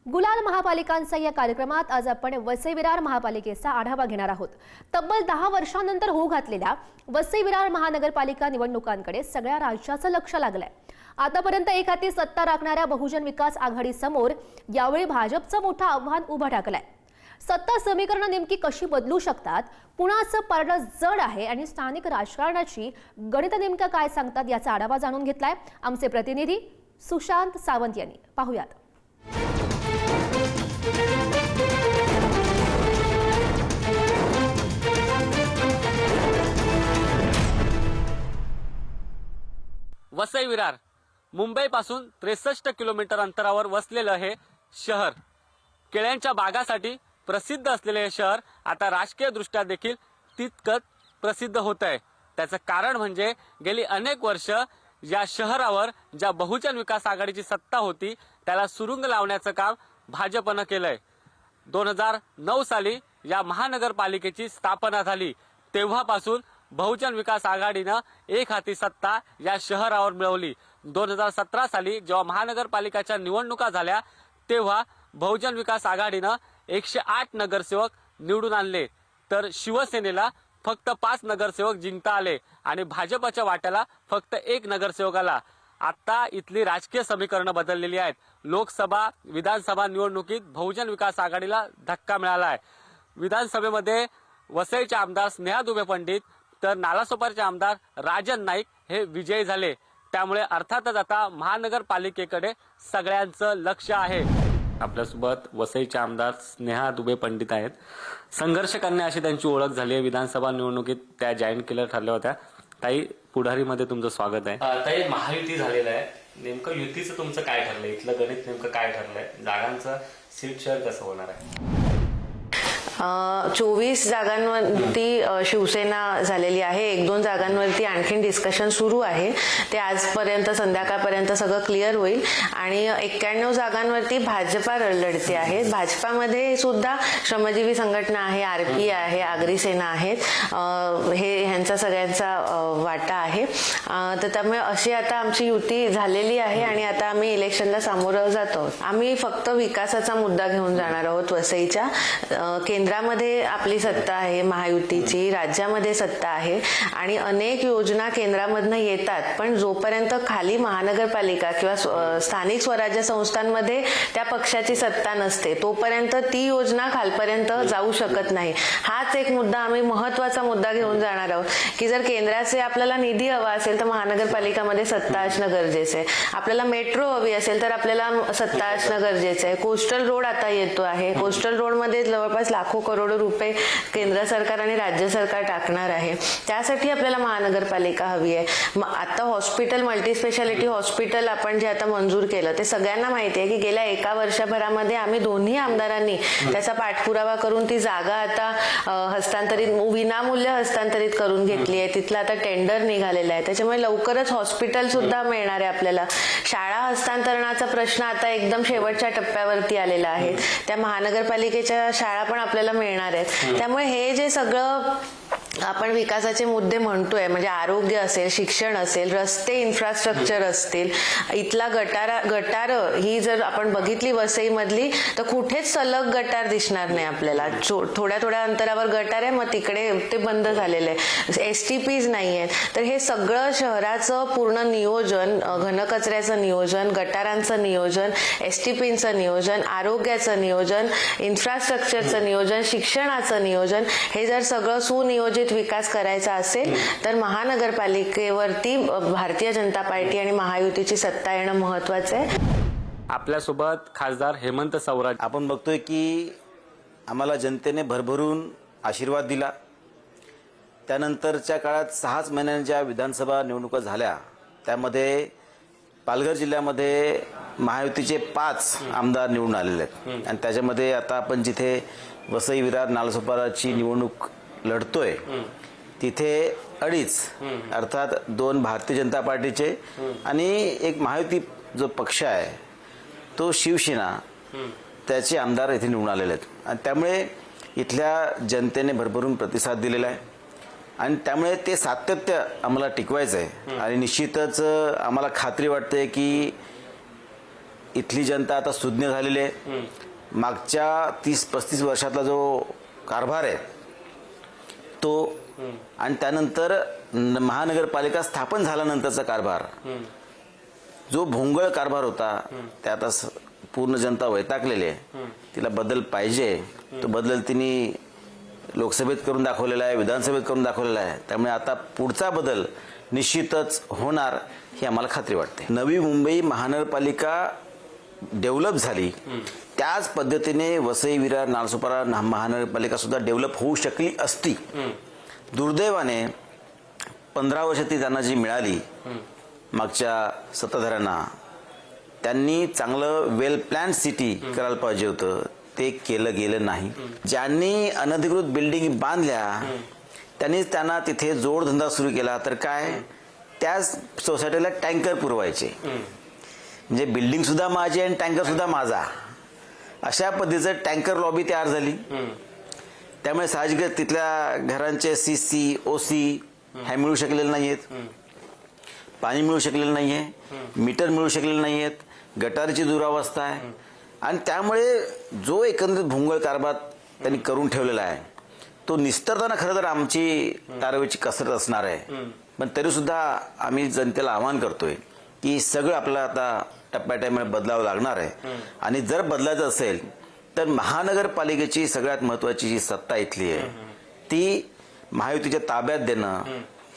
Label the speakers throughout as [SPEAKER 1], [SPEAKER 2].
[SPEAKER 1] गुलाल महापालिकांचा या कार्यक्रमात आज आपण वसई विरार महापालिकेचा आढावा घेणार आहोत। तब्बल 10 वर्षांनंतर होऊ घातलेल्या वसई विरार महानगरपालिका निवडणुकांकडे सगळ्या राज्याचं लक्ष लागलंय। आतापर्यंत एक हाती सत्ता राखणाऱ्या बहुजन विकास आघाडी समोर यावेळी भाजपचं मोठं आव्हान उभं ठाकलंय। सत्ता समीकरणं नेमकी कशी बदलू शकतात, पुण्याचं पारडं जड आहे आणि स्थानिक राजकारणाची गणितं नेमकं काय सांगतात याचा आढावा जाणून घेतलाय आमचे प्रतिनिधी सुशांत सावंत यांनी। पाहूयात।
[SPEAKER 2] वसई विरार मुंबईपासून 63 किलोमीटर अंतरावर वसलेलं हे शहर, केळ्यांच्या बागासाठी प्रसिद्ध असलेले हे शहर आता राजकीय दृष्ट्या देखील तितकंच प्रसिद्ध होत आहे। त्याचं कारण म्हणजे गेली अनेक वर्ष या शहरावर ज्या बहुजन विकास आघाडीची सत्ता होती त्याला सुरुंग लावण्याचं काम भाजपनं केलंय। 2009 साली या महानगरपालिकेची स्थापना झाली, तेव्हापासून बहुजन विकास आघाडीनं एक हाती सत्ता या शहरावर मिळवली। 2017 साली जेव्हा महानगरपालिकेच्या निवडणुका झाल्या तेव्हा बहुजन विकास आघाडीनं 108 नगरसेवक निवडून आणले, तर शिवसेनेला फक्त 5 नगरसेवक जिंकता आले आणि भाजपच्या वाट्याला फक्त 1 नगरसेवक आला। आता इथली राजकीय समीकरणं बदललेली आहेत। लोकसभा विधानसभा निवडणुकीत बहुजन विकास आघाडीला धक्का मिळाला आहे। विधानसभेमध्ये वसईचे आमदार स्नेहा दुबे पंडित तर नालासोपारचे आमदार राजन नाईक हे विजयी झाले। त्यामुळे अर्थातच आता महानगरपालिकेकडे सगळ्यांचं लक्ष आहे। आपल्यासोबत वसईचे आमदार स्नेहा दुबे पंडित आहेत। संघर्ष कन्या अशी त्यांची ओळख झाली आहे। विधानसभा निवडणुकीत त्या जॉईन केल्या ठरल्या होत्या। ताई, पुढारीमध्ये तुमचं स्वागत आहे। ताई, महायुती झालेलं आहे, नेमकं युतीचं तुमचं काय ठरलंय? इथलं गणित नेमकं काय ठरलंय? जागांचं सीट शेअर कसं होणार आहे?
[SPEAKER 3] 24 जागांवरती शिवसेना झालेली आहे। 1-2 जागांवरती आणखीन डिस्कशन सुरू आहे, ते आजपर्यंत संध्याकाळपर्यंत सगळं क्लिअर होईल। आणि 91 जागांवरती भाजपा लढते आहे। भाजपामध्ये सुद्धा श्रमजीवी संघटना आहे, आरपी आहे, आगरी सेना आहेत, हे ह्यांचा सगळ्यांचा वाटा आहे। तर त्यामुळे अशी आता आमची युती झालेली आहे आणि आता आम्ही इलेक्शनला सामोरं जातो। आम्ही फक्त विकासाचा मुद्दा घेऊन जाणार आहोत। वसईच्या केंद्रामध्ये आपली सत्ता आहे महायुतीची, राज्यामध्ये सत्ता आहे आणि अनेक योजना केंद्रामधनं येतात, पण जोपर्यंत खाली महानगरपालिका किंवा स्थानिक स्वराज्य संस्थांमध्ये त्या पक्षाची सत्ता नसते तोपर्यंत ती योजना खालपर्यंत जाऊ शकत नाही। हाच एक मुद्दा आम्ही महत्वाचा मुद्दा घेऊन जाणार आहोत की जर केंद्राचे आपल्याला निधी हवा असेल तर महानगरपालिकामध्ये सत्ता असणं गरजेचं आहे। आपल्याला मेट्रो हवी असेल तर आपल्याला सत्ता असणं गरजेचं आहे। कोस्टल रोड आता येतो आहे, कोस्टल रोडमध्ये जवळपास लाखो करोड रुपये केंद्र सरकार आणि राज्य सरकार टाकणार आहे, त्यासाठी आपल्याला महानगरपालिका हवी आहे। आता हॉस्पिटल, मल्टीस्पेशालिटी हॉस्पिटल आपण जे आता मंजूर केलं ते सगळ्यांना माहिती आहे की गेल्या 1 वर्षभरामध्ये आम्ही दोन्ही आमदारांनी त्याचा पाठपुरावा करून ती जागा आता हस्तांतरित, विनामूल्य हस्तांतरित करून घेतली आहे। तिथला आता टेंडर निघालेला आहे, त्याच्यामुळे लवकरच हॉस्पिटल सुद्धा मिळणार आहे आपल्याला। शाळा हस्तांतरणाचा प्रश्न आता एकदम शेवटच्या टप्प्यावरती आलेला आहे, त्या महानगरपालिकेच्या शाळा पण आपल्याला मिळणार आहेत। त्यामुळे हे जे सगळं आपण विकासाचे मुद्दे म्हणतोय, म्हणजे आरोग्य असेल, शिक्षण असेल, रस्ते, इन्फ्रास्ट्रक्चर असतील, इथला गटार ही जर आपण बघितली वसई मधली तर कुठेच सलग गटार दिसणार नाही आपल्याला। थोड्या अंतरावर गटार आहे, मग तिकडे ते बंद झालेलं आहे, STPs नाही आहेत। तर हे सगळं शहराचं पूर्ण नियोजन, घनकचऱ्याचं नियोजन, गटारांचं नियोजन, STPचं नियोजन, आरोग्याचं नियोजन, इन्फ्रास्ट्रक्चरचं नियोजन, शिक्षणाचं नियोजन, हे जर सगळं सुनियोजित विकास करायचा असेल तर महानगरपालिकेवरती भारतीय जनता पार्टी आणि महायुतीची सत्ता येणं महत्वाचं आहे।
[SPEAKER 2] आपल्यासोबत खासदार हेमंत सवराज।
[SPEAKER 4] आपण बघतोय की आम्हाला जनतेने भरभरून आशीर्वाद दिला। त्यानंतरच्या काळात 6 महिन्यांच्या विधानसभा निवडणुका झाल्या, त्यामध्ये पालघर जिल्ह्यामध्ये महायुतीचे 5 आमदार निवडून आलेले आहेत आणि त्याच्यामध्ये आता आपण जिथे वसई विरार नालासोपाराची निवडणूक लढतोय तिथे 2.5 अर्थात 2 भारतीय जनता पार्टीचे आणि एक महायुती जो पक्ष आहे तो शिवसेना, त्याचे आमदार इथे निवडून आलेले आहेत आणि त्यामुळे इथल्या जनतेने भरभरून प्रतिसाद दिलेला आहे आणि त्यामुळे ते सातत्य आम्हाला टिकवायचं आहे आणि निश्चितच आम्हाला खात्री वाटते की इथली जनता आता सुज्ञ झालेली आहे. मागच्या 30-35 वर्षातला जो कारभार आहे तो आणि त्यानंतर महानगरपालिका स्थापन झाल्यानंतरचा कारभार, जो भोंगळ कारभार होता, ते आता पूर्ण जनता वैतागलेली आहे. तिला बदल पाहिजे. तो बदल तिने लोकसभेत करून दाखवलेला आहे, विधानसभेत करून दाखवलेला आहे. त्यामुळे आता पुढचा बदल निश्चितच होणार ही आम्हाला खात्री वाटते. नवी मुंबई महानगरपालिका डेव्हलप झाली, त्याच पद्धतीने वसई विरार नालासोपारा महानगरपालिका सुद्धा डेव्हलप होऊ शकली असती. दुर्दैवाने 15 वर्ष ती त्यांना जी मिळाली मागच्या सत्ताधाऱ्यांना, त्यांनी चांगलं वेल प्लॅन सिटी करायला पाहिजे होतं, ते केलं गेलं नाही. ज्यांनी अनधिकृत बिल्डिंग बांधल्या त्यांनीच त्यांना तिथे जोडधंदा सुरू केला. तर काय, त्याच सोसायटीला टँकर पुरवायचे, म्हणजे बिल्डिंग सुद्धा माझी आणि टँकर सुद्धा माझा, अशा पद्धतीचं टँकर लॉबी तयार झाली. त्यामुळे साहजिकच तिथल्या घरांचे CC OC हे मिळू शकलेले नाहीयेत, पाणी मिळू शकलेलं नाहीये, मीटर मिळू शकलेले नाहीयेत, गटारीची दुरावस्था आहे. आणि त्यामुळे जो एकंदरीत भोंगळ कारभार त्यांनी करून ठेवलेला आहे तो निस्तरताना खरं तर आमची तारवेची कसरत असणार आहे. पण तरी सुद्धा आम्ही जनतेला आवाहन करतोय की सगळं आपल्याला आता टप्प्याटप्प्याने बदलावं लागणार आहे. आणि जर बदलायचं असेल तर महानगरपालिकेची सगळ्यात महत्वाची जी सत्ता इथली आहे ती महायुतीच्या ताब्यात देणं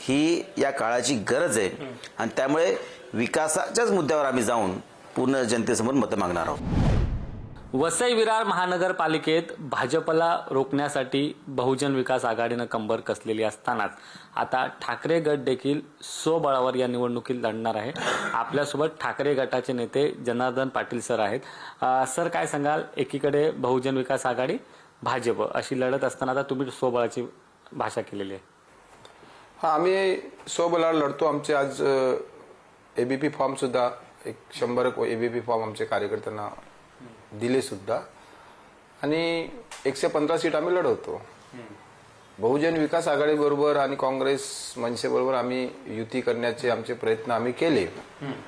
[SPEAKER 4] ही या काळाची गरज आहे. आणि त्यामुळे विकासाच्याच मुद्द्यावर आम्ही जाऊन पूर्ण जनतेसमोर मतं मागणार आहोत.
[SPEAKER 2] वसई विरार महानगरपालिकेत भाजपला रोखण्यासाठी बहुजन विकास आघाडीनं कंबर कसलेली असतानाच आता ठाकरे गट देखील स्वबळावर या निवडणुकीत लढणार आहे. आपल्यासोबत ठाकरे गटाचे नेते जनार्दन पाटील सर आहेत. सर, काय सांगाल? एकीकडे बहुजन विकास आघाडी, भाजप अशी लढत असताना आता तुम्ही स्वबळाची भाषा केलेली आहे.
[SPEAKER 5] हा, आम्ही स्वबळावर लढतो. आमचे आज ABP फॉर्म सुद्धा 100 ABP फॉर्म आमचे कार्यकर्त्यांना दिले सुद्धा, आणि 115 सीट आम्ही लढवतो. बहुजन विकास आघाडी बरोबर आणि काँग्रेस मनसे बरोबर आम्ही युती करण्याचे आमचे प्रयत्न आम्ही केले.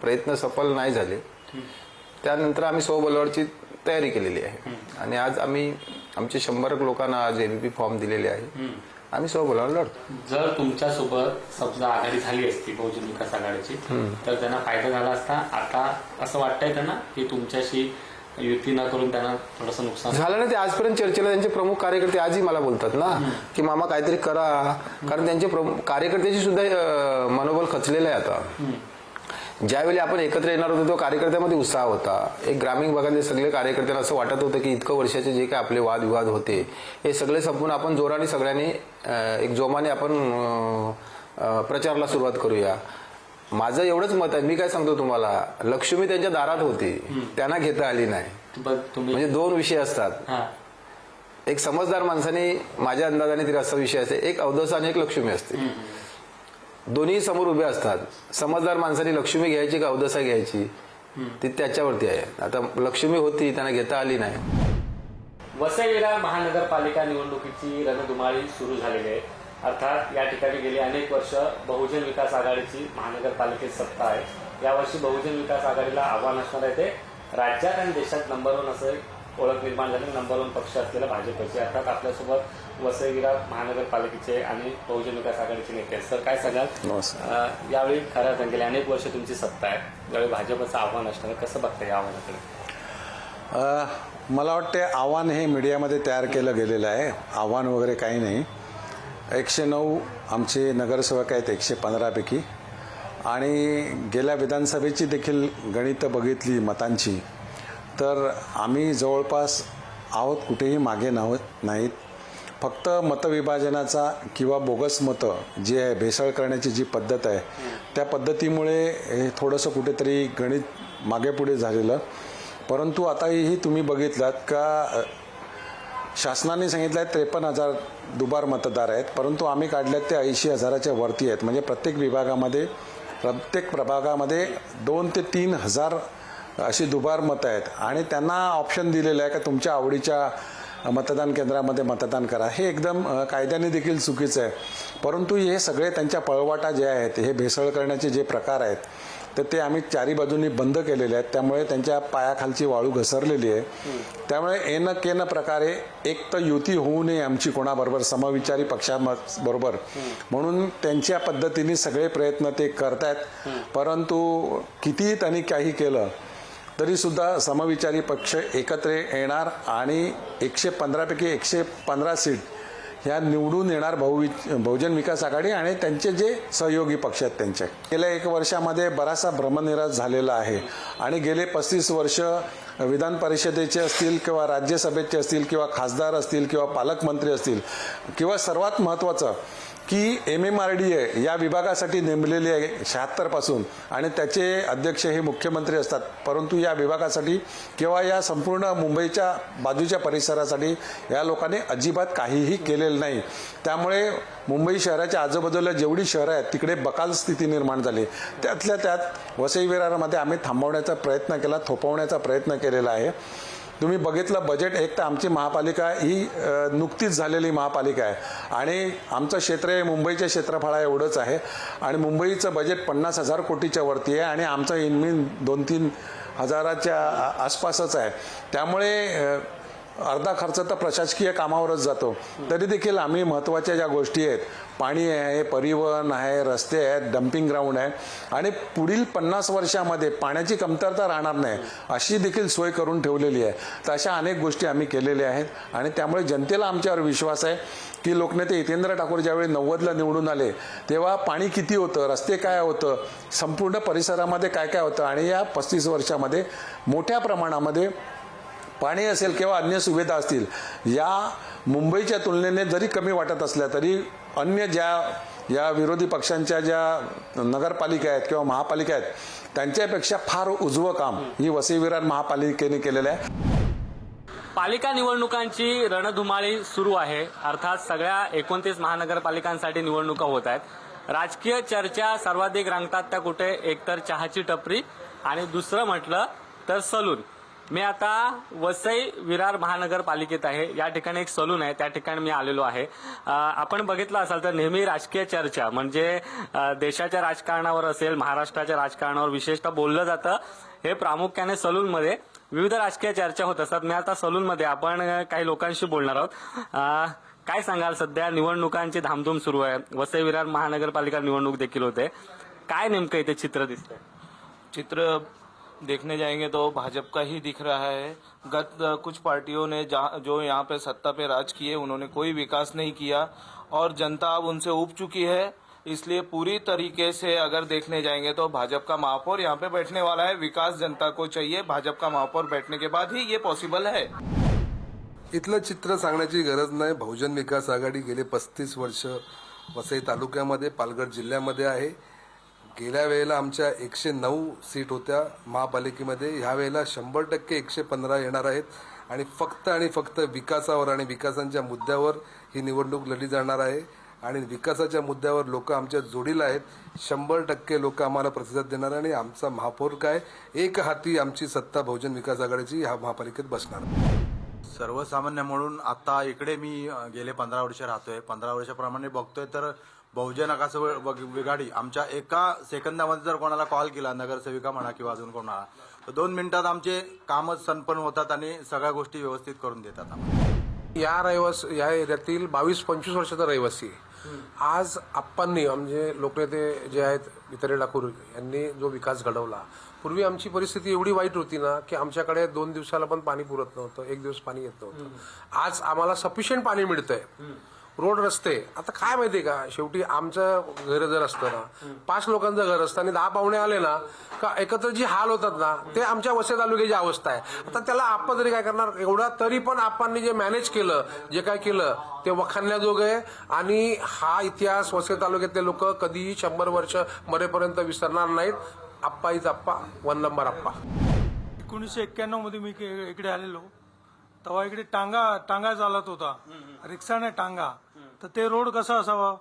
[SPEAKER 5] प्रयत्न सफल नाही झाले. त्यानंतर आम्ही स्वबळावरची तयारी केलेली आहे. आणि आज आम्ही आमचे 100 लोकांना आज ABP फॉर्म दिलेले आहे. आम्ही स्वबळावर लढतो.
[SPEAKER 2] जर तुमच्यासोबत समजा आघाडी झाली असती बहुजन विकास आघाडीची तर त्यांना फायदा झाला असता. आता असं वाटतंय त्यांना की तुमच्याशी युती न करून त्यांना थोडंसं नुकसान
[SPEAKER 5] झालं ना. ते आजपर्यंत चर्चेला त्यांचे प्रमुख कार्यकर्ते आजही मला बोलतात ना की मामा काहीतरी करा, कारण त्यांचे कार्यकर्त्याची सुद्धा मनोबल खचलेलं आहे. आता ज्यावेळी आपण एकत्र येणार होतो तो कार्यकर्त्यामध्ये उत्साह होता. एक ग्रामीण भागातले सगळे कार्यकर्त्यांना असं वाटत होतं की इतकं वर्षाचे जे काही आपले वादविवाद होते हे सगळे संपून आपण जोराने सगळ्यांनी एक जोमाने आपण प्रचाराला सुरुवात करूया. माझं एवढंच मत आहे. मी काय सांगतो तुम्हाला, लक्ष्मी त्यांच्या दारात होती, त्यांना घेता आली नाही. म्हणजे 2 विषय असतात. एक समजदार माणसाने, माझ्या अंदाजाने तरी असा विषय असते, एक अवदसा आणि एक लक्ष्मी असते. दोन्ही समोर उभे असतात. समजदार माणसाने लक्ष्मी घ्यायची का अवदसा घ्यायची ती त्याच्यावरती आहे. आता लक्ष्मी होती, त्यांना घेता आली नाही.
[SPEAKER 2] वसई विरार महानगरपालिका निवडणुकीची रणधुमाळी सुरू झालेली आहे. अर्थात या ठिकाणी गेली अनेक वर्ष बहुजन विकास आघाडीची महानगरपालिकेत सत्ता आहे. यावर्षी बहुजन विकास आघाडीला आव्हान असणार आहे ते राज्यात आणि देशात नंबर 1 असं ओळख निर्माण झाली. नंबर 1 पक्ष असलेला भाजपचे. अर्थात आपल्यासोबत वसई विरार महानगरपालिकेचे आणि बहुजन विकास आघाडीचे नेते आहेत. सर, काय सांगाल? यावेळी खऱ्या गेली अनेक वर्ष तुमची सत्ता आहे, यावेळी भाजपचं आव्हान असणार आहे, कसं बघताय या आव्हानाकडे?
[SPEAKER 6] मला वाटते आव्हान हे मीडियामध्ये तयार केलं गेलेलं आहे. आव्हान वगैरे काही नाही. 109 आमचे नगरसेवक आहेत 115 पैकी. आणि गेल्या विधानसभेची देखील गणितं बघितली मतांची तर आम्ही जवळपास आहोत, कुठेही मागे नाहीत. फक्त मतविभाजनाचा किंवा बोगस मतं जी आहे, भेसळ करण्याची जी पद्धत आहे त्या पद्धतीमुळे हे थोडंसं कुठेतरी गणित मागे पुढे झालेलं. परंतु आताही तुम्ही बघितलात का शासनाने सांगितलं आहे 53,000 दुबार मतदार आहेत, परंतु आम्ही काढल्यात ते 80,000च्या वरती आहेत. म्हणजे प्रत्येक प्रभागामध्ये 2 ते 3 हजार अशी दुबार मतं आहेत. आणि त्यांना ऑप्शन दिलेलं आहे का तुमच्या आवडीच्या मतदान केंद्रामध्ये मतदान करा. हे एकदम कायद्याने देखील चुकीचं आहे. परंतु हे सगळे त्यांच्या पळवाटा जे आहेत, हे भेसळ करण्याचे जे प्रकार आहेत तर ते आम्ही चारी बाजूनी बंद केलेले आहेत. त्यामुळे त्यांच्या पायाखालची वाळू घसरलेली आहे. त्यामुळे एन केन प्रकारे एक तर युती होऊ नये आमची कोणाबरोबर, समविचारी पक्षाबरोबर, म्हणून त्यांच्या पद्धतीने सगळे प्रयत्न ते करतायत. परंतु कितीही त्यांनी काही केलं तरी सुद्धा समविचारी पक्ष एकत्र येणार आणि 115 पैकी 115 सीट ह्या निवडून येणार बहुजन विकास आघाडी आणि त्यांचे जे सहयोगी पक्ष आहेत त्यांचे. गेल्या 1 वर्षामध्ये बराचसा भ्रमनिरास झालेला आहे आणि गेले 35 वर्ष विधान परिषदेचे असतील किंवा राज्यसभेचे असतील किंवा खासदार असतील किंवा पालकमंत्री असतील किंवा सर्वात महत्त्वाचं की MMRDA या विभागासाठी नेमलेली आहे 76 पासून आणि त्याचे अध्यक्ष हे मुख्यमंत्री असतात. परंतु या विभागासाठी किंवा या संपूर्ण मुंबईच्या बाजूच्या परिसरासाठी या लोकांनी अजिबात काहीही केलेलं नाही. त्यामुळे मुंबई शहराच्या आजूबाजूला जेवढी शहरं आहेत तिकडे बकाल स्थिती निर्माण झाली. त्यातल्या त्यात वसई विरारमध्ये आम्ही थांबवण्याचा प्रयत्न केला, थोपवण्याचा प्रयत्न केलेला आहे. तुम्ही बघितलं बजेट, एक तर आमची महापालिका ही नुकतीच झालेली महापालिका आहे आणि आमचं क्षेत्र हे मुंबईच्या क्षेत्रफळा एवढंच आहे आणि मुंबईचं बजेट 50,000 कोटीच्या वरती आहे आणि आमचं इनमीन 2-3 हजाराच्या आसपासच आहे. त्यामुळे अर्धा खर्च तर प्रशासकीय कामावरच जातो. तरी देखील आम्ही महत्त्वाच्या ज्या गोष्टी आहेत, पाणी आहे, परिवहन आहे, रस्ते आहेत, डम्पिंग ग्राउंड आहे आणि पुढील 50 वर्षामध्ये पाण्याची कमतरता राहणार नाही अशी देखील सोय करून ठेवलेली आहे. तर अशा अनेक गोष्टी आम्ही केलेल्या आहेत आणि त्यामुळे जनतेला आमच्यावर विश्वास आहे की लोकनेते हितेंद्र ठाकूर ज्यावेळी 90ला निवडून आले तेव्हा पाणी किती होतं, रस्ते काय होतं, संपूर्ण परिसरामध्ये काय काय होतं आणि या 35 वर्षामध्ये मोठ्या प्रमाणामध्ये पाणी असेल किंवा अन्य सुविधा असतील या मुंबईच्या तुलनेने जरी कमी वाटत असल्या तरी अन्य ज्या या विरोधी पक्षांच्या ज्या नगरपालिका आहेत किंवा महापालिका आहेत त्यांच्यापेक्षा फार उजवं काम ही वसई विरार महापालिकेने केलेलं आहे.
[SPEAKER 2] पालिका निवडणुकांची रणधुमाळी सुरू आहे. अर्थात सगळ्या 29 महानगरपालिकांसाठी निवडणुका होत आहेत. राजकीय चर्चा सर्वाधिक रंगतात त्या कुठे, एकतर चहाची टपरी आणि दुसरं म्हटलं तर सलून. मी आता वसई विरार महानगरपालिकेत आहे. या ठिकाणी एक सलून आहे, त्या ठिकाणी मी आलेलो आहे. आपण बघितलं असाल तर नेहमी राजकीय चर्चा म्हणजे देशाच्या राजकारणावर असेल, महाराष्ट्राच्या राजकारणावर विशेषतः बोललं जातं. हे प्रामुख्याने सलूनमध्ये विविध राजकीय चर्चा होत असतात. मी आता सलूनमध्ये आपण काही लोकांशी बोलणार आहोत. काय सांगाल, सध्या निवडणुकांची धामधूम सुरू आहे, वसई विरार महानगरपालिका निवडणूक देखील होते, काय नेमकं इथे चित्र दिसतंय?
[SPEAKER 7] चित्र देखने जाएंगे तो भाजपा का ही दिख रहा है. गत कुछ पार्टियों ने जो यहाँ पे सत्ता पे राज किए उन्होंने कोई विकास नहीं किया और जनता अब उनसे ऊब चुकी है. इसलिए पूरी तरीके से अगर देखने जाएंगे तो भाजपा का महापौर यहाँ पे बैठने वाला है. विकास जनता को चाहिए, भाजपा का महापौर बैठने के बाद ही ये पॉसिबल है.
[SPEAKER 8] इथलं चित्र सांगण्याची गरज नाही. बहुजन विकास आघाडी गेले 35 वर्ष वसई तालुक्यामध्ये, पालघर जिल्ह्यामध्ये आहे. गेल्या वेळेला आमच्या 109 सीट होत्या महापालिकेमध्ये, ह्या वेळेला 100% 115 येणार आहेत आणि फक्त विकासावर आणि विकासाच्या मुद्द्यावर ही निवडणूक लढली जाणार आहे आणि विकासाच्या मुद्द्यावर लोक आमच्या जोडीला आहेत. 100% लोक आम्हाला प्रतिसाद देणार आणि आमचा महापौर काय एक हाती आमची सत्ता बहुजन विकास आघाडीची ह्या महापालिकेत बसणार.
[SPEAKER 9] सर्वसामान्य म्हणून आता इकडे मी गेले 15 वर्ष राहतोय. 15 वर्षाप्रमाणे बघतोय तर बहुजन विकास आघाडी आमच्या एका सेकंदामध्ये जर कोणाला कॉल केला, नगरसेविका म्हणा किंवा अजून कोणाला, तर 2 मिनिटात आमचे कामच संपन्न होतात आणि सगळ्या गोष्टी व्यवस्थित करून देतात.
[SPEAKER 10] या एरियातील 22-25 वर्षाचा रहिवासी आज आप्पांनी म्हणजे लोकनेते जे आहेत हितेंद्र ठाकूर यांनी जो विकास घडवला. पूर्वी आमची परिस्थिती एवढी वाईट होती ना की आमच्याकडे 2 दिवसाला पण पाणी पुरत नव्हतं, 1 दिवस पाणी येत नव्हतं. आज आम्हाला सफिशियंट पाणी मिळतंय. रोड रस्ते आता काय माहितीये का, शेवटी आमचं घर जर असतं ना, 5 लोकांचं घर असतं आणि 10 पाहुणे आले ना का एकत्र जी हाल होतात ना, ते आमच्या वसई तालुक्याची अवस्था आहे. आता त्याला आपण तरी काय करणार, एवढा तरी पण आपण जे मॅनेज केलं, जे काय केलं ते वखाणण्याजोगं आहे आणि हा इतिहास वसई तालुक्यातले लोक कधीही 100 वर्ष मरेपर्यंत विसरणार नाहीत. आप्पा इज आप्पा, 1 नंबर आप्पा.
[SPEAKER 11] 1991 मध्ये मी इकडे आलेलो तेव्हा इकडे टांगा चालत होता, रिक्षाने टांगा. तर ते रोड कसा असावा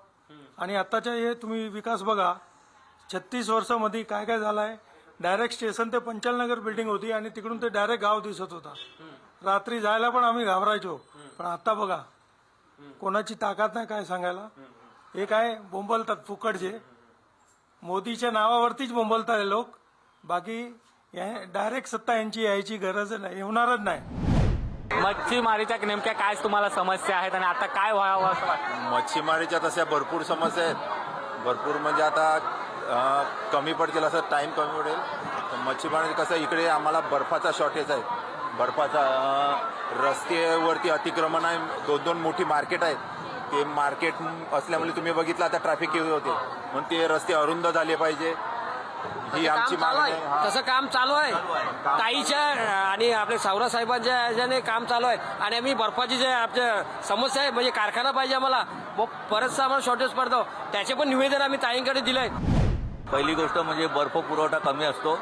[SPEAKER 11] आणि आताच्या हे तुम्ही विकास बघा. 36 वर्षामध्ये काय काय झालाय. डायरेक्ट स्टेशन ते पंचालनगर बिल्डिंग होती आणि तिकडून ते डायरेक्ट गाव दिसत होता. रात्री जायला पण आम्ही घाबरायचो. पण आता बघा कोणाची ताकद नाही काय सांगायला. हे काय बोंबलतात फुकटचे, मोदीच्या नावावरतीच बोंबलतात लोक बाकी डायरेक्ट सत्ता यांची यायची गरज नाही, होणारच नाही.
[SPEAKER 2] मच्छीमारीच्या नेमक्या काय तुम्हाला समस्या आहेत आणि आता काय व्हावं असं वाटतं?
[SPEAKER 9] मच्छीमारीच्या तशा भरपूर समस्या आहेत. भरपूर म्हणजे आता कमी पडतील असं टाईम कमी पडेल. तर मच्छीमारी कसं इकडे आम्हाला बर्फाचा शॉर्टेज आहे. बर्फाचा रस्त्यावरती अतिक्रमण आहे. 2-2 मोठी मार्केट आहेत. ते मार्केट असल्यामुळे तुम्ही बघितलं आता ट्रॅफिक येत होते म्हणून ते रस्ते अरुंद झाले पाहिजे ही आमची मागणी आहे. हा.
[SPEAKER 12] तसं काम चालू आहे ताईच्या आणि आपल्या सावरा साहेबांच्या ह्याच्याने काम चालू आहे. आणि आम्ही बर्फाची जे आपल्या समस्या आहे म्हणजे कारखाना पाहिजे आम्हाला, बरंचसं आम्हाला शॉर्टेज पडतो. त्याचे पण निवेदन आम्ही ताईंकडे दिलं आहे.
[SPEAKER 13] पहिली गोष्ट म्हणजे बर्फ पुरवठा कमी असतो.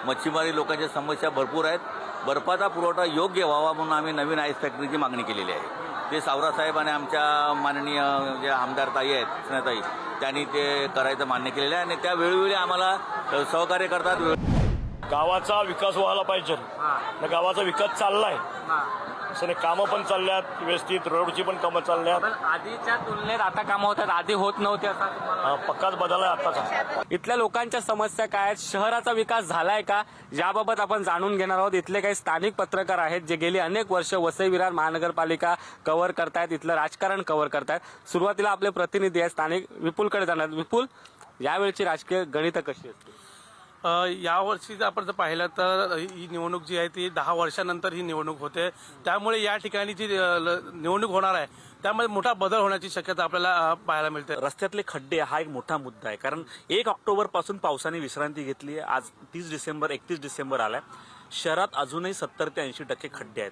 [SPEAKER 13] मच्छीमारी लोकांच्या समस्या भरपूर आहेत. बर्फाचा पुरवठा योग्य व्हावा म्हणून आम्ही नवीन आईस फॅक्टरीची मागणी केलेली आहे. ते सावरासाहेब आणि आमच्या माननीय जे आमदार ताई आहेत स्नेहताई त्यांनी ते करायचं मान्य केलेलं आहे आणि त्या वेळोवेळी आम्हाला सहकार्य करतात.
[SPEAKER 14] गावाचा विकास व्हायला पाहिजे. गावाचा विकास चाललाय असं कामं पण चालल्यात व्यवस्थित. रोडची पण कामं चालल्यात.
[SPEAKER 2] आधीच्या तुलनेत आता कामं होतात, आधी होत नव्हते असं तुम्हाला?
[SPEAKER 14] पक्काच बदललाय आताचा.
[SPEAKER 2] इथल्या लोकांच्या समस्या काय आहेत? शहराचा विकास झालाय का याबाबत आपण जाणून घेणार आहोत. इथले काही स्थानिक पत्रकार आहेत जे गेली अनेक वर्ष वसई विरार महानगरपालिका कव्हर करतायत, इथलं राजकारण कव्हर करतायत. सुरुवातीला आपले प्रतिनिधी आहेत स्थानिक विपुलकडे जाणार. विपुल, यावेळची राजकीय गणितं कशी असतील?
[SPEAKER 11] यावर्षी जर आपण जर पाहिलं तर ही निवडणूक जी आहे ती 10 वर्षानंतर ही निवडणूक होते. त्यामुळे या ठिकाणी जी निवडणूक होणार आहे त्यामध्ये मोठा बदल होण्याची शक्यता आपल्याला पाहायला मिळते.
[SPEAKER 14] रस्त्यातले खड्डे हा एक मोठा मुद्दा आहे. कारण 1 ऑक्टोबर पासून पावसाने विश्रांती घेतली. आज 31 डिसेंबर आलाय. शहरात अजूनही 70 ते 80% खड्डे आहेत.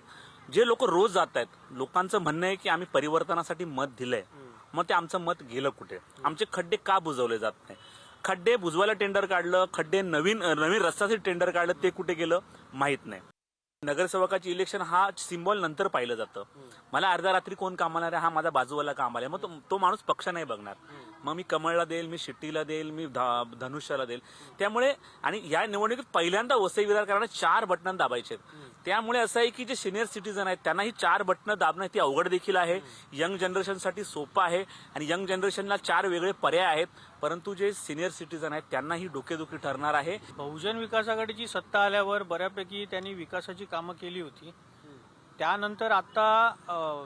[SPEAKER 14] जे लोक रोज जात आहेत, लोकांचं म्हणणं आहे की आम्ही परिवर्तनासाठी मत दिलंय, मग ते आमचं मत गेलं कुठे? आमचे खड्डे का बुजवले जात नाही? खड्डे बुजवायला टेंडर काढलं, खड्डे नवीन रस्त्यासाठी टेंडर काढलं, ते कुठे गेलं माहित नाही. नगरसेवकाची इलेक्शन हा सिम्बॉल नंतर पाहिलं जातं. मला अर्ध्या रात्री कोण कामाला आहे, हा माझा बाजूवाला कामाला आहे, मग तो माणूस पक्ष नाही बघणार. मग मी कमळला देईल, मी शिट्टीला देईल, मी धनुष्याला देईल. त्यामुळे आणि या निवडणुकीत पहिल्यांदा वसई विरारकरांना 4 बटणं दाबायचे. त्यामुळे असं आहे की जे सिनियर सिटीजन आहेत त्यांना ही 4 बटणं दाबणं ती अवघड देखील आहे. यंग जनरेशनसाठी सोपं आहे आणि यंग जनरेशनला 4 वेगळे पर्याय आहेत. परंतु जे सिनियर सिटीजन आहेत त्यांना ही डोकेदुखी ठरणार आहे.
[SPEAKER 11] बहुजन विकास आघाडीची सत्ता आल्यावर बऱ्यापैकी त्यांनी विकासाची कामं केली होती. त्यानंतर आता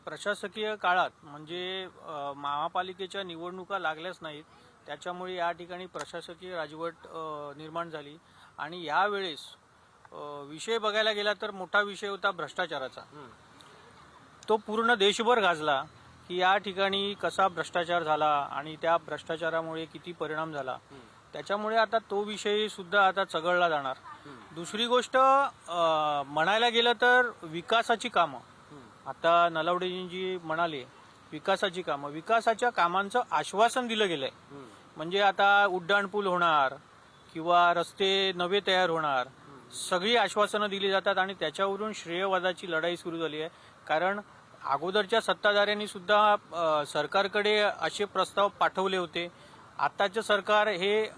[SPEAKER 11] प्रशासकीय काळात म्हणजे महापालिकेच्या निवडणुका लागल्याच नाहीत, त्याच्यामुळे या ठिकाणी प्रशासकीय राजवट निर्माण झाली. आणि यावेळेस विषय बघायला गेला तर मोठा विषय होता भ्रष्टाचाराचा. तो पूर्ण देशभर गाजला की या ठिकाणी कसा भ्रष्टाचार झाला आणि त्या भ्रष्टाचारामुळे किती परिणाम झाला. त्याच्यामुळे आता तो विषय सुद्धा आता चघळला जाणार. दुसरी गोष्ट म्हणायला गेलं तर विकासाची कामं, आता नलावडेजी म्हणाले विकासाची कामं, विकासाच्या कामांचं आश्वासन दिलं गेलंय. म्हणजे आता उड्डाणपूल होणार किंवा रस्ते नवे तयार होणार, सगळी आश्वासनं दिली जातात आणि त्याच्यावरून श्रेयवादाची लढाई सुरू झाली आहे. कारण अगोदरच्या सत्ताधाऱ्यांनी सुद्धा सरकारकडे असे प्रस्ताव पाठवले होते. आताचे सरकार हे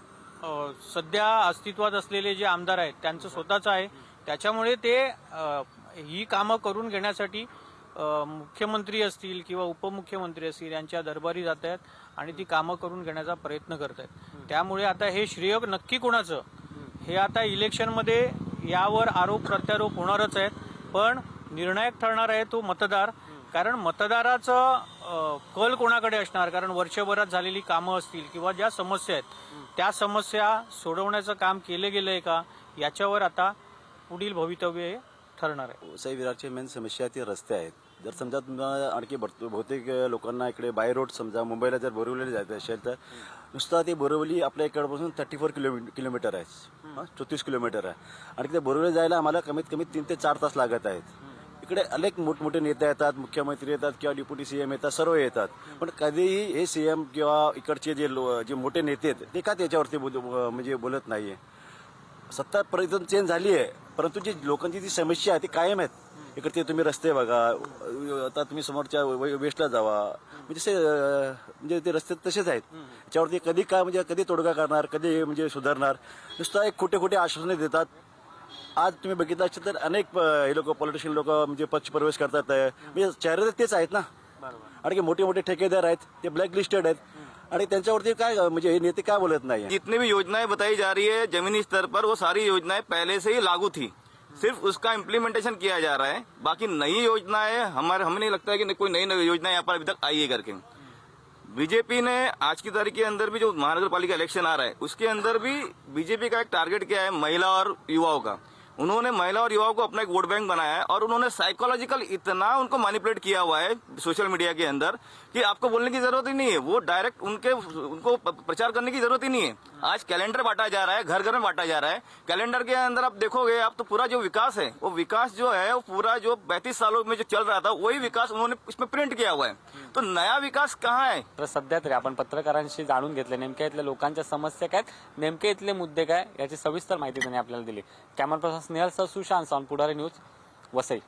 [SPEAKER 11] सध्या अस्तित्वात असलेले जे आमदार आहेत त्यांचं स्वतःचं आहे. त्याच्यामुळे ते ही कामं करून घेण्यासाठी मुख्यमंत्री असतील किंवा उपमुख्यमंत्री असतील यांच्या दरबारी जात आहेत आणि ती कामं करून घेण्याचा प्रयत्न करत आहेत. त्यामुळे आता हे श्रेय नक्की कोणाचं हे आता इलेक्शनमध्ये यावर आरोप प्रत्यारोप होणारच आहेत. पण निर्णायक ठरणार आहे तो मतदार. कारण मतदाराचं कल कोणाकडे असणार, कारण वर्षभरात झालेली कामं असतील किंवा ज्या समस्या आहेत त्या समस्या सोडवण्याचं काम केलं गेलंय का याच्यावर आता पुढील भवितव्य ठरणार आहे.
[SPEAKER 4] वसई विरारची मेन समस्या ती रस्ते आहेत. जर समजा तुम्हाला आणखी बहुतेक लोकांना इकडे बाय रोड समजा मुंबईला जर बोरिवली जायचं असेल तर नुसता ते बोरिवली आपल्या इकडपासून 34 किलोमीटर आहे, 34 किलोमीटर आहे. आणि ते बोरिवली जायला आम्हाला कमीत कमी 3 ते 4 तास लागत आहेत. इकडे अनेक मोठमोठे नेते येतात, मुख्यमंत्री येतात किंवा डेप्युटी सीएम येतात, सर्व येतात. पण कधीही हे सीएम किंवा इकडचे जे मोठे नेते आहेत ते का त्याच्यावरती म्हणजे बोलत नाहीये. सत्ता परिवर्तन चेंज झाली आहे परंतु जी लोकांची जी समस्या आहे ती कायम आहेत. इकडे तुम्ही रस्ते बघा, आता तुम्ही समोरच्या वेस्टला जावा, म्हणजे ते रस्ते तसेच आहेत. याच्यावरती कधी काय म्हणजे कधी तोडगा करणार, कधी म्हणजे सुधारणार. नुसता एक खोटे आश्वासने देतात. आज तुम्ही बघितलं असेल तर अनेक हे लोक पॉलिटिशियन लोक म्हणजे पक्ष प्रवेश करतात, म्हणजे चेहरे तेच आहेत ना. आणि मोठे मोठे ठेकेदार आहेत ते ब्लॅक लिस्टेड आहेत.
[SPEAKER 13] आणि त्यांच्यावरती काय म्हणजे हे नेते काय बोलत नाही.
[SPEAKER 4] जितनी भी योजनाएं बताई जा रही है जमीनी स्तर पर वो सारी योजनाएं पहले से ही लागू थी, सिर्फ उसका इम्प्लीमेंटेशन किया जा रहा है. बाकी नई योजनाएं हमें नहीं लगता है कि कोई नई योजना यहाँ पर अभी तक आई है करके. बीजेपी ने आज की तारीख के अंदर भी जो महानगर पालिका इलेक्शन आ रहा है उसके अंदर भी बीजेपी का एक टारगेट क्या है, महिला और युवाओं का. उन्होंने महिला और युवाओं को अपना एक वोट बैंक बनाया है और उन्होंने साइकोलॉजिकल इतना उनको मैनिपुलेट किया हुआ है सोशल मीडिया के अंदर कि आपको बोलने की जरूरत ही नहीं है. वो डायरेक्ट उनको प्रचार करने की जरूरत ही नहीं है. आज कैलेंडर बांटा जा रहा है, घर घर में बांटा जा रहा है. कैलेंडर के अंदर आप देखोगे आप तो पूरा जो विकास है वो विकास जो है वो पूरा जो 32 सालों में जो चल रहा था वही विकास उन्होंने इसमें प्रिंट किया हुआ है. तो नया विकास कहाँ है.
[SPEAKER 2] तर सध्या तरी आपण पत्रकारांशी जाणून घेतले नेमक्या इथल्या लोकांच्या समस्या काय, नेमके इथले मुद्दे काय याची सविस्तर माहिती त्यांनी आपल्याला दिली. कॅमेरा पर्सन स्नेहल सह सुशांत सावंत, पुढारी न्यूज, वसई.